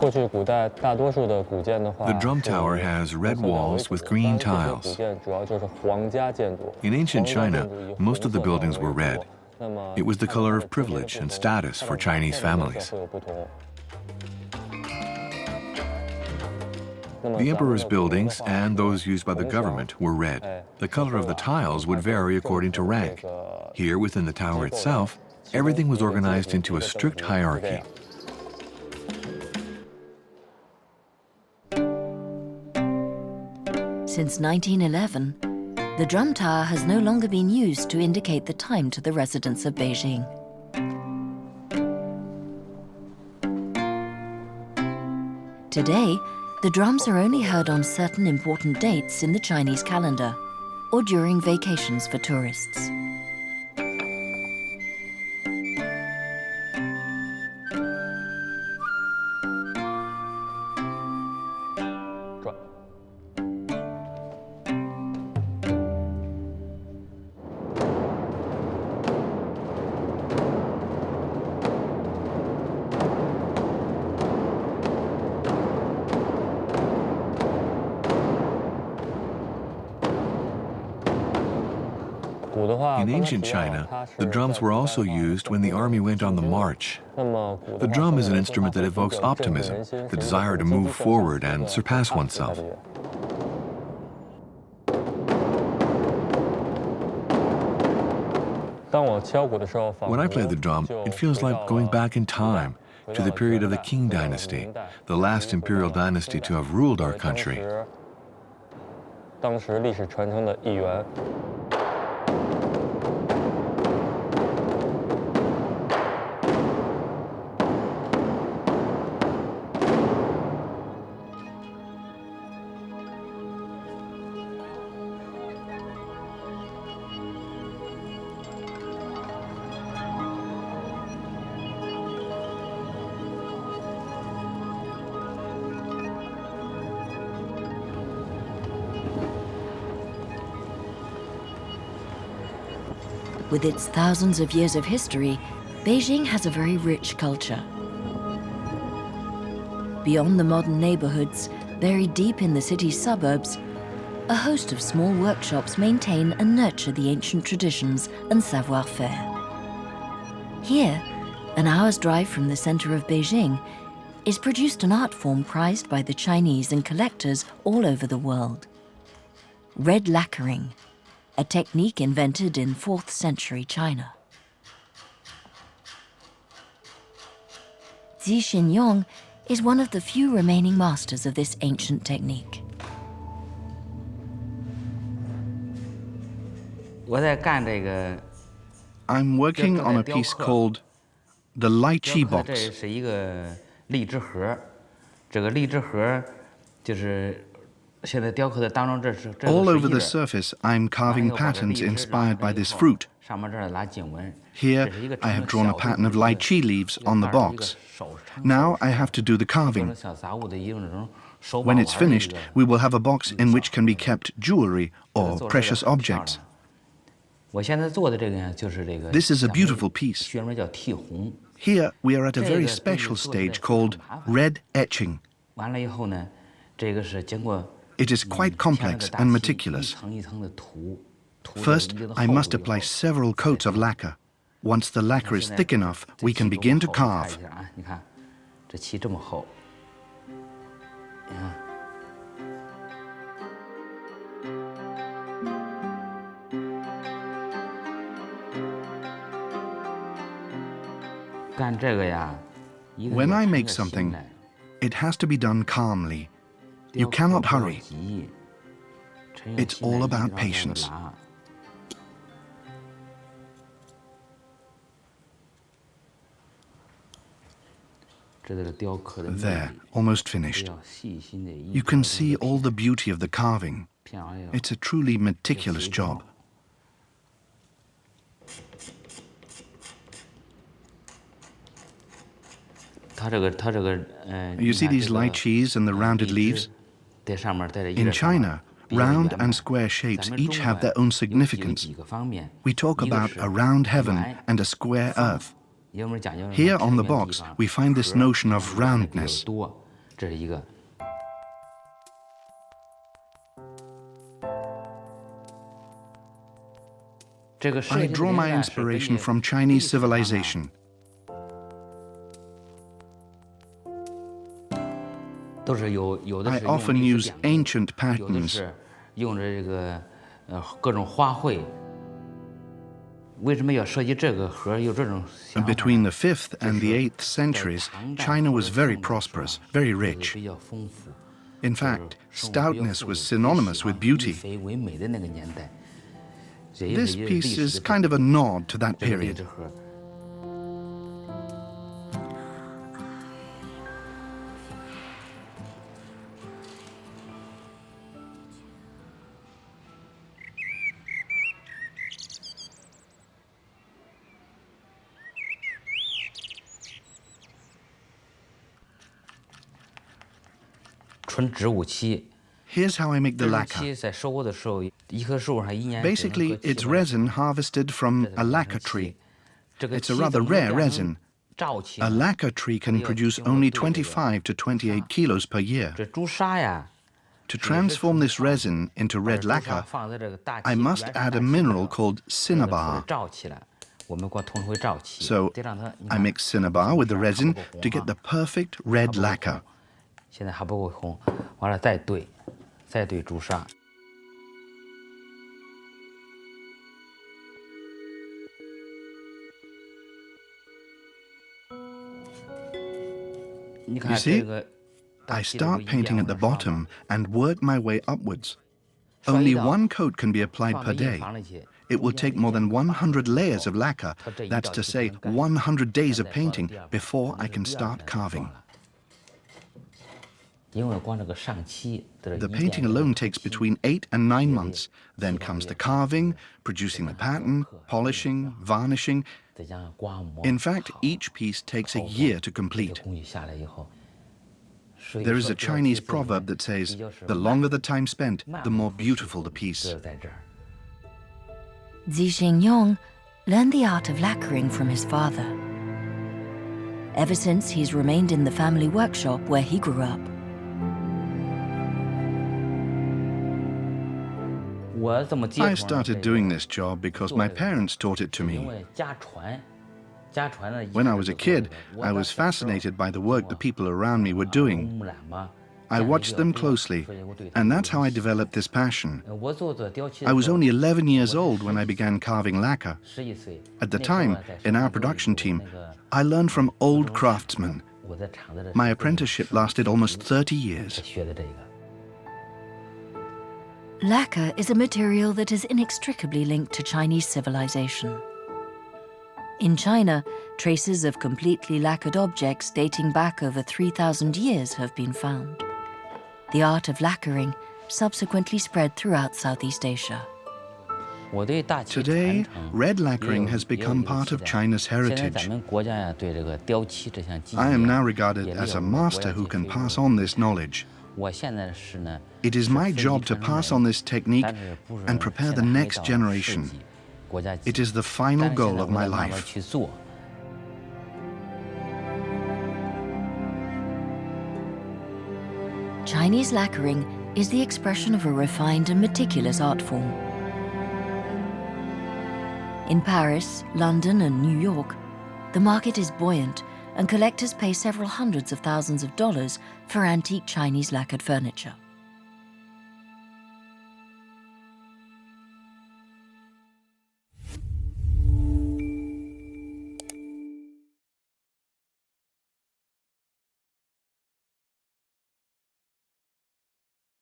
The drum tower has red walls with green tiles. In ancient China, most of the buildings were red. It was the color of privilege and status for Chinese families. The emperor's buildings and those used by the government were red. The color of the tiles would vary according to rank. Here, within the tower itself, everything was organized into a strict hierarchy. Since 1911, the drum tower has no longer been used to indicate the time to the residents of Beijing. Today, the drums are only heard on certain important dates in the Chinese calendar or during vacations for tourists. In ancient China, the drums were also used when the army went on the march. The drum is an instrument that evokes optimism, the desire to move forward and surpass oneself. When I play the drum, it feels like going back in time to the period of the Qing dynasty, the last imperial dynasty to have ruled our country. With its thousands of years of history, Beijing has a very rich culture. Beyond the modern neighborhoods, buried deep in the city's suburbs, a host of small workshops maintain and nurture the ancient traditions and savoir-faire. Here, an hour's drive from the center of Beijing, is produced an art form prized by the Chinese and collectors all over the world. Red lacquering, a technique invented in 4th century China. Zhixin Yang is one of the few remaining masters of this ancient technique. I'm working on a piece called the lychee box. All over the surface, I'm carving patterns inspired by this fruit. Here, I have drawn a pattern of lychee leaves on the box. Now I have to do the carving. When it's finished, we will have a box in which can be kept jewelry or precious objects. This is a beautiful piece. Here, we are at a very special stage called red etching. It is quite complex and meticulous. First, I must apply several coats of lacquer. Once the lacquer is thick enough, we can begin to carve. When I make something, it has to be done calmly. You cannot hurry. It's all about patience. There, almost finished. You can see all the beauty of the carving. It's a truly meticulous job. You see these lychees and the rounded leaves? In China, round and square shapes each have their own significance. We talk about a round heaven and a square earth. Here on the box, we find this notion of roundness. I draw my inspiration from Chinese civilization. I often use ancient patterns. And between the 5th and the 8th centuries, China was very prosperous, very rich. In fact, stoutness was synonymous with beauty. This piece is kind of a nod to that period. Here's how I make the lacquer. Basically, it's resin harvested from a lacquer tree. It's a rather rare resin. A lacquer tree can produce only 25 to 28 kilos per year. To transform this resin into red lacquer, I must add a mineral called cinnabar. So I mix cinnabar with the resin to get the perfect red lacquer. You see, I start painting at the bottom and work my way upwards. Only one coat can be applied per day. It will take more than 100 layers of lacquer, that's to say 100 days of painting, before I can start carving. The painting alone takes between 8 and 9 months. Then comes the carving, producing the pattern, polishing, varnishing. In fact, each piece takes a year to complete. There is a Chinese proverb that says, the longer the time spent, the more beautiful the piece. Zhixin Yang learned the art of lacquering from his father. Ever since, he's remained in the family workshop where he grew up. I started doing this job because my parents taught it to me. When I was a kid, I was fascinated by the work the people around me were doing. I watched them closely, and that's how I developed this passion. I was only 11 years old when I began carving lacquer. At the time, in our production team, I learned from old craftsmen. My apprenticeship lasted almost 30 years. Lacquer is a material that is inextricably linked to Chinese civilization. In China, traces of completely lacquered objects dating back over 3,000 years have been found. The art of lacquering subsequently spread throughout Southeast Asia. Today, red lacquering has become part of China's heritage. I am now regarded as a master who can pass on this knowledge. It is my job to pass on this technique and prepare the next generation. It is the final goal of my life. Chinese lacquering is the expression of a refined and meticulous art form. In Paris, London, and New York, the market is buoyant, and collectors pay several hundreds of thousands of dollars for antique Chinese lacquered furniture.